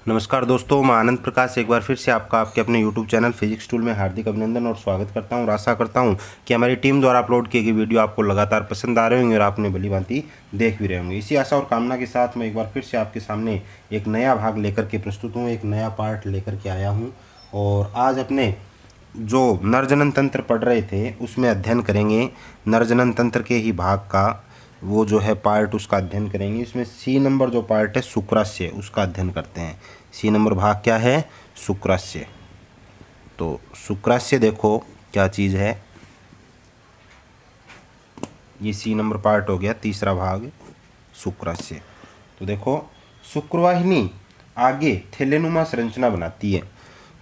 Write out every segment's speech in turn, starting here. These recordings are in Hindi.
नमस्कार दोस्तों, मैं आनंद प्रकाश एक बार फिर से आपका आपके अपने YouTube चैनल फिजिक्स टूल में हार्दिक अभिनंदन और स्वागत करता हूं और आशा करता हूं कि हमारी टीम द्वारा अपलोड किए गए वीडियो आपको लगातार पसंद आ रहे होंगे और आपने भली भांति देख भी रहे होंगे। इसी आशा और कामना के साथ मैं एक बार फिर से आपके सामने एक नया भाग लेकर के प्रस्तुत हूँ, एक नया पार्ट लेकर के आया हूँ। और आज अपने जो नरजनन तंत्र पढ़ रहे थे उसमें अध्ययन करेंगे, नरजनन तंत्र के ही भाग का वो जो है पार्ट उसका अध्ययन करेंगे। इसमें सी नंबर जो पार्ट है शुक्रास्य, उसका अध्ययन करते हैं। सी नंबर भाग क्या है? शुक्रास्य। तो शुक्रास्य देखो क्या चीज़ है, ये सी नंबर पार्ट हो गया, तीसरा भाग शुक्रास्य। तो देखो, शुक्रवाहिनी आगे थैलेनुमा संरचना बनाती है।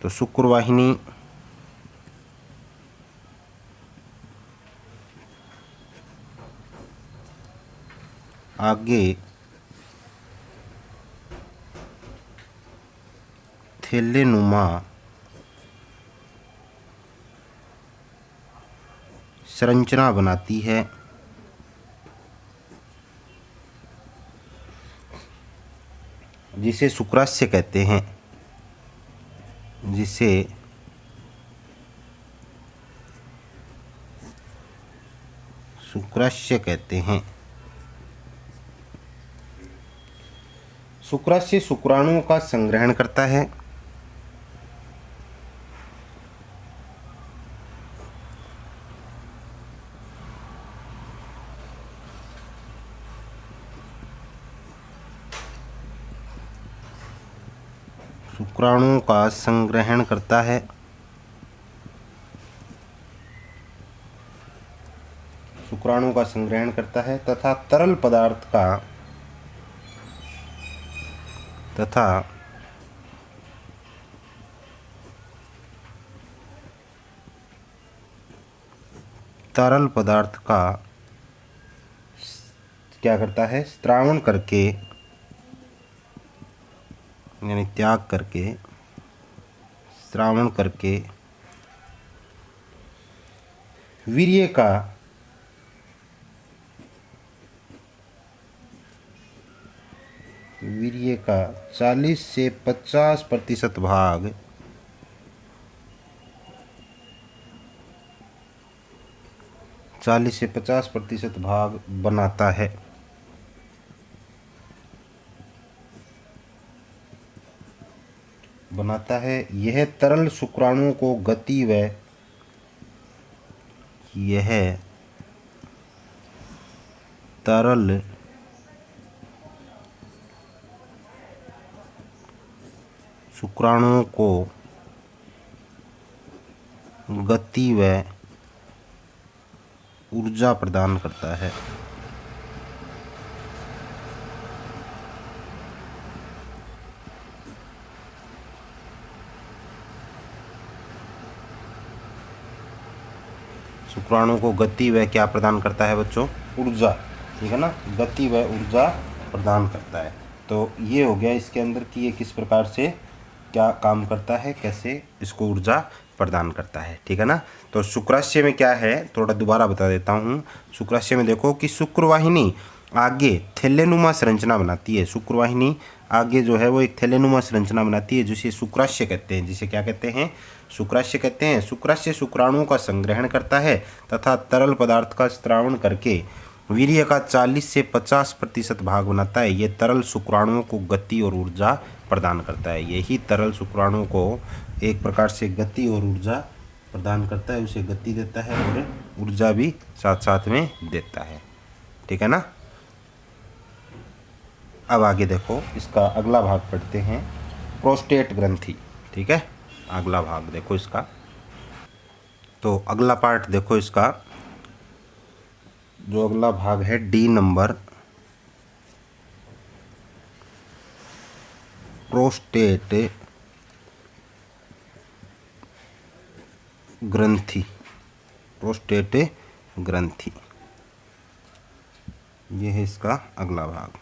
तो शुक्रवाहिनी आगे थैलेनुमा संरचना बनाती है, जिसे शुक्रास्य कहते हैं, जिसे शुक्रास्य कहते हैं। शुक्रास्य शुक्राणुओं का संग्रहण करता है, शुक्राणुओं का संग्रहण करता है, शुक्राणुओं का संग्रहण करता है तथा तरल पदार्थ का क्या करता है? स्त्रावण करके, यानी त्याग करके, स्त्रावण करके वीर्य का वीर्य का 40 से 50% भाग बनाता है। यह तरल शुक्राणुओं को गति व ऊर्जा प्रदान करता है। शुक्राणुओं को गति व क्या प्रदान करता है बच्चों? ऊर्जा। ठीक है ना, गति व ऊर्जा प्रदान करता है। तो ये हो गया इसके अंदर कि ये किस प्रकार से क्या काम करता है, कैसे इसको ऊर्जा प्रदान करता है। ठीक है ना। तो शुक्रास्य में क्या है, थोड़ा दोबारा बता देता हूँ। शुक्रास्य में देखो कि शुक्रवाहिनी आगे थैलेनुमा संरचना बनाती है। शुक्रवाहिनी आगे जो है वो एक थैलेनुमा संरचना बनाती है, जिसे शुक्रास्य कहते हैं। जिसे क्या कहते हैं? शुक्रास्य कहते हैं। शुक्रास्य शुक्राणुओं का संग्रहण करता है तथा तरल पदार्थ का स्त्रावण करके वीर्य का 40 से 50% भाग बनाता है। ये तरल शुक्राणुओं को गति और ऊर्जा प्रदान करता है। यही तरल शुक्राणुओं को एक प्रकार से गति और ऊर्जा प्रदान करता है, उसे गति देता है और ऊर्जा भी साथ साथ में देता है। ठीक है ना। अब आगे देखो, इसका अगला भाग पढ़ते हैं, प्रोस्टेट ग्रंथि। ठीक है, अगला भाग देखो इसका। तो अगला पार्ट देखो इसका, जो अगला भाग है डी नंबर, प्रोस्टेट ग्रंथि। प्रोस्टेट ग्रंथि, ये है इसका अगला भाग।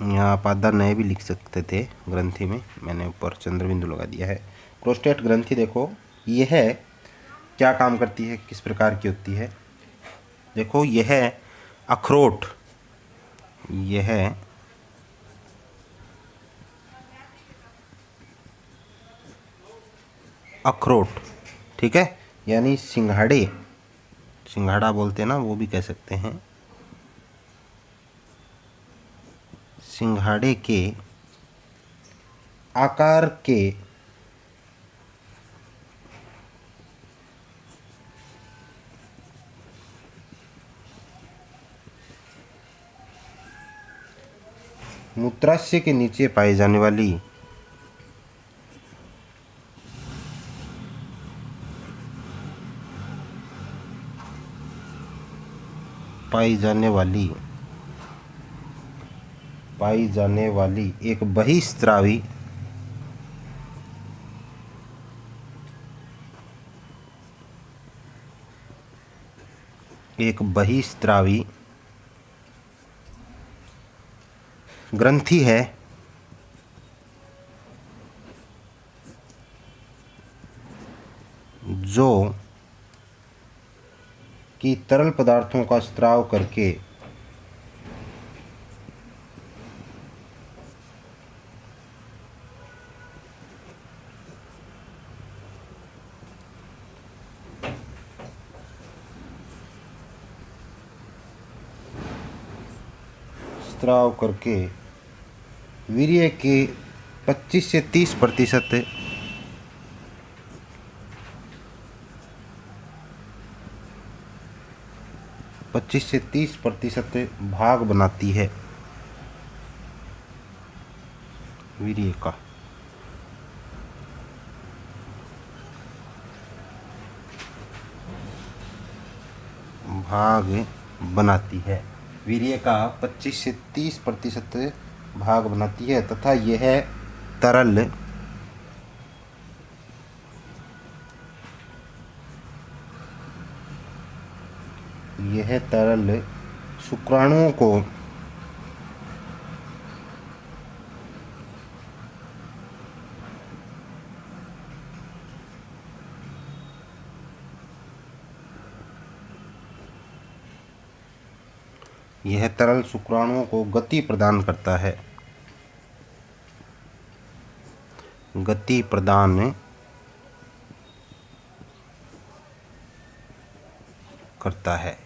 यहाँ आप आधा नए भी लिख सकते थे ग्रंथि में, मैंने ऊपर चंद्रबिंदु लगा दिया है। प्रोस्टेट ग्रंथि देखो, यह क्या काम करती है, किस प्रकार की होती है। देखो, यह अखरोट यह अखरोट, ठीक है, यानी सिंघाड़े, सिंघाड़ा बोलते हैं ना, वो भी कह सकते हैं, सिंघाड़े के आकार के मूत्राशय के नीचे पाई जाने वाली पाई जाने वाली एक बहिस्त्रावी ग्रंथि है जो कि तरल पदार्थों का स्त्राव करके वीर्य के 25 से 30% भाग बनाती है वीर्य का। भाग बनाती है, वीर्य का 25 से 30% भाग बनाती है तथा यह तरल शुक्राणुओं को गति प्रदान करता है,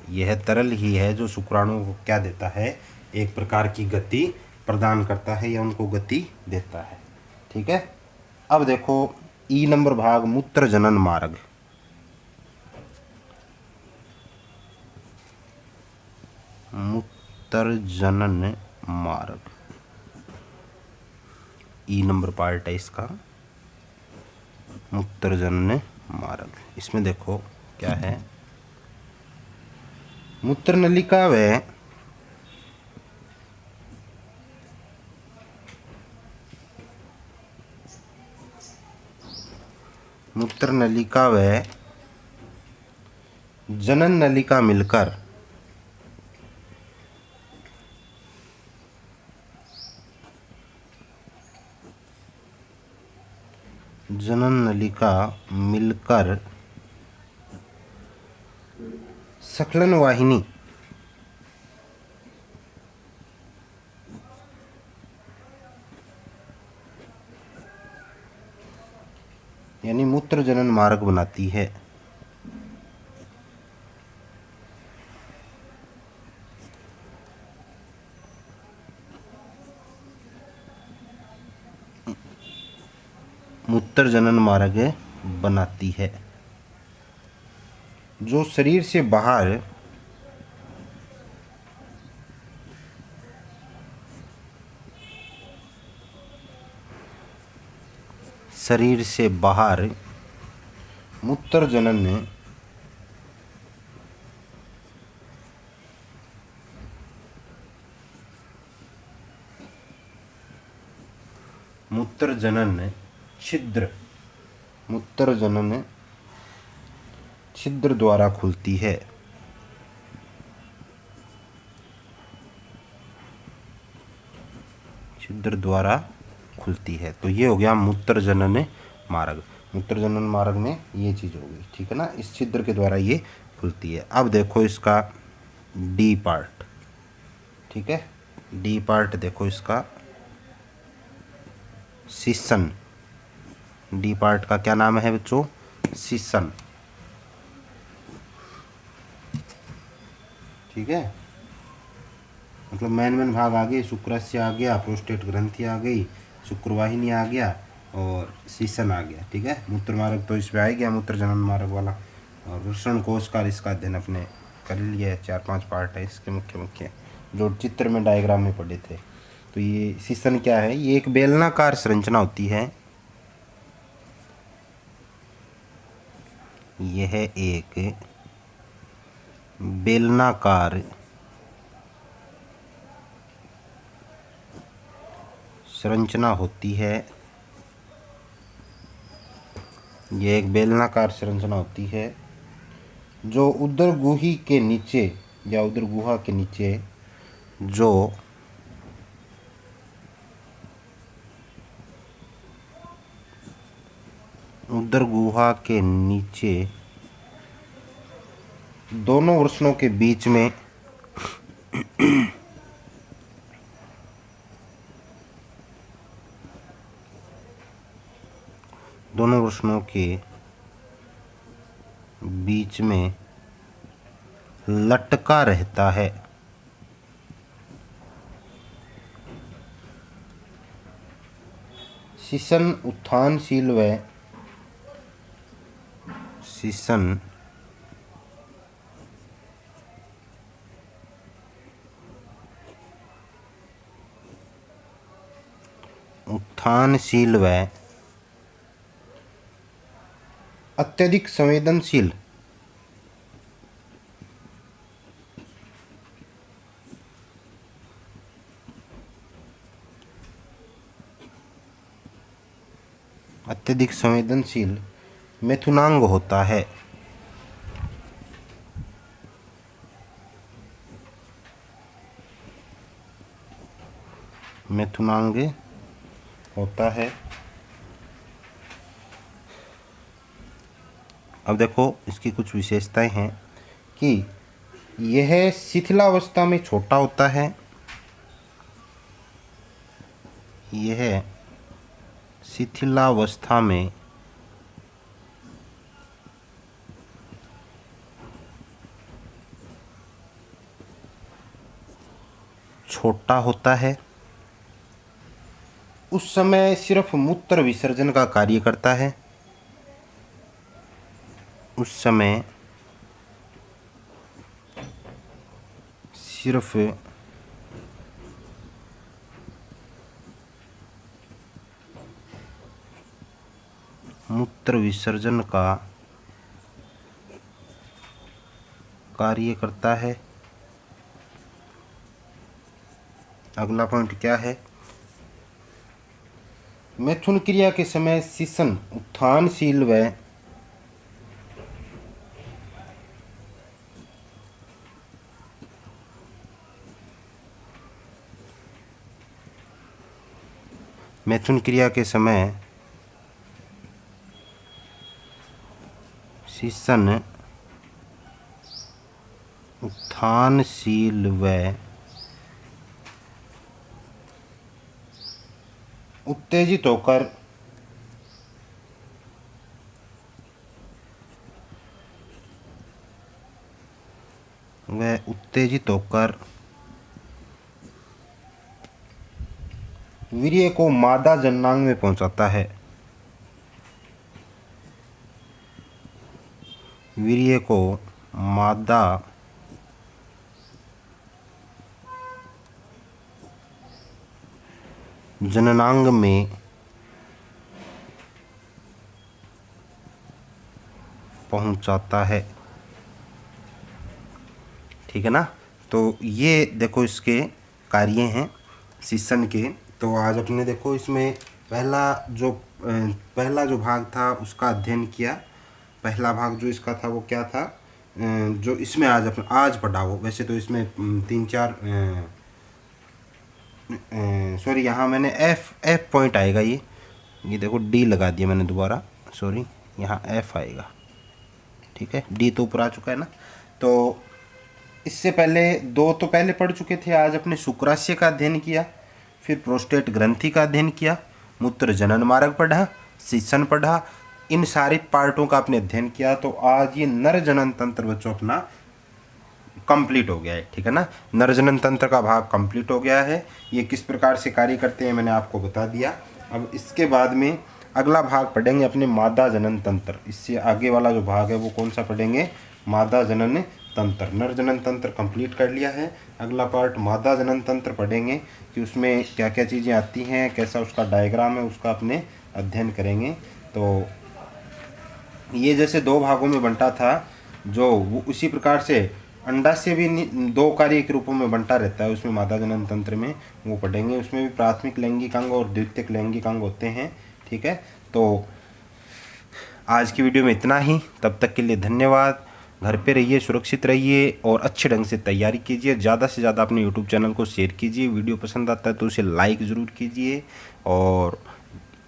यह तरल ही है जो शुक्राणुओं को क्या देता है, एक प्रकार की गति प्रदान करता है या उनको गति देता है, ठीक है। अब देखो ई नंबर भाग मूत्र जनन मार्ग। मूत्र जनन मार्ग ई नंबर पार्ट है इसका, मूत्र जनन मार्ग। इसमें देखो क्या है, मूत्र नलिका व जनन नलिका मिलकर स्खलन वाहिनी यानी मूत्र जनन मार्ग बनाती है। मूत्र जनन मार्ग बनाती है जो शरीर से बाहर मूत्र जनन छिद्र द्वारा खुलती है। तो ये हो गया मूत्र जनन मार्ग। मूत्र जनन मार्ग में ये चीज़ होगी, ठीक है ना, इस छिद्र के द्वारा ये खुलती है। अब देखो इसका डी पार्ट, ठीक है, डी पार्ट देखो इसका सीसन, डी पार्ट का क्या नाम है बच्चों? सीसन। ठीक है, मतलब मेन भाग आ गए, शुक्राशय आ गया, प्रोस्टेट ग्रंथि आ गई, शुक्रवाहिनी आ गया और सीसन आ गया। ठीक है, मूत्र मार्ग तो इसमें आ गया, मूत्र जनन मार्ग वाला। और वृषण कोशकार इसका अध्ययन अपने कर लिया है, 4-5 पार्ट है इसके मुख्य जो चित्र में डायग्राम में पढ़े थे। तो ये सीसन क्या है? ये एक बेलनाकार संरचना होती है। यह एक बेलनाकार संरचना होती है। यह एक बेलनाकार संरचना होती है जो उदर गुही के नीचे या उदर गुहा के नीचे जो उदर गुहा के नीचे दोनों वृषणों के बीच में दोनों वृषणों के बीच में लटका रहता है। सीसन उत्थानशील व सीसन उत्थानशील व अत्यधिक संवेदनशील मैथुनांग होता है। मैथुनांग होता है। अब देखो इसकी कुछ विशेषताएं हैं कि यह शिथिलावस्था में छोटा होता है। यह शिथिलावस्था में छोटा होता है। उस समय सिर्फ मूत्र विसर्जन का कार्य करता है। उस समय सिर्फ मूत्र विसर्जन का कार्य करता है। अगला पॉइंट क्या है? मैथुन क्रिया के समय सीसन उत्थानशील व मैथुन क्रिया के समय सीसन उत्थानशील व उत्तेजित होकर वीर्य को मादा जननांग में पहुंचाता है। वीर्य को मादा जननांग में पहुंचाता है। ठीक है ना? तो ये देखो इसके कार्य हैं सीसन के। तो आज अपने देखो इसमें पहला जो भाग था उसका अध्ययन किया। पहला भाग जो इसका था वो क्या था, जो इसमें आज पढ़ा हो। वैसे तो इसमें 3-4 सॉरी, यहाँ मैंने एफ पॉइंट आएगा। ये देखो डी लगा दिया मैंने दोबारा, सॉरी, यहाँ एफ आएगा। ठीक है, डी तो ऊपर आ चुका है ना। तो इससे पहले दो तो पहले पढ़ चुके थे। आज अपने शुक्राशय का अध्ययन किया, फिर प्रोस्टेट ग्रंथि का अध्ययन किया, मूत्र जनन मार्ग पढ़ा, शीशन पढ़ा, इन सारे पार्टों का आपने अध्ययन किया। तो आज ये नर जनन तंत्र बच्चों अपना कंप्लीट हो गया है, ठीक है ना। नर जनन तंत्र का भाग कंप्लीट हो गया है। ये किस प्रकार से कार्य करते हैं मैंने आपको बता दिया। अब इसके बाद में अगला भाग पढ़ेंगे अपने मादा जनन तंत्र। इससे आगे वाला जो भाग है वो कौन सा पढ़ेंगे, मादा जनन तंत्र। नर जनन तंत्र कंप्लीट कर लिया है, अगला पार्ट मादा जनन तंत्र पढ़ेंगे कि उसमें क्या क्या चीज़ें आती हैं, कैसा उसका डायग्राम है, उसका अपने अध्ययन करेंगे। तो ये जैसे दो भागों में बंटा था, जो वो उसी प्रकार से अंडाशय भी दो कार्य के रूपों में बंटा रहता है, उसमें मादा जनन तंत्र में वो पढ़ेंगे। उसमें भी प्राथमिक लैंगिक अंग और द्वितीयक लैंगिक अंग होते हैं, ठीक है। तो आज की वीडियो में इतना ही, तब तक के लिए धन्यवाद। घर पे रहिए, सुरक्षित रहिए और अच्छे ढंग से तैयारी कीजिए। ज़्यादा से ज़्यादा अपने यूट्यूब चैनल को शेयर कीजिए। वीडियो पसंद आता है तो उसे लाइक ज़रूर कीजिए और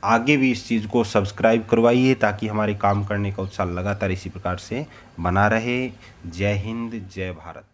आगे भी इस चीज़ को सब्सक्राइब करवाइए ताकि हमारे काम करने का उत्साह लगातार इसी प्रकार से बना रहे। जय हिंद, जय भारत।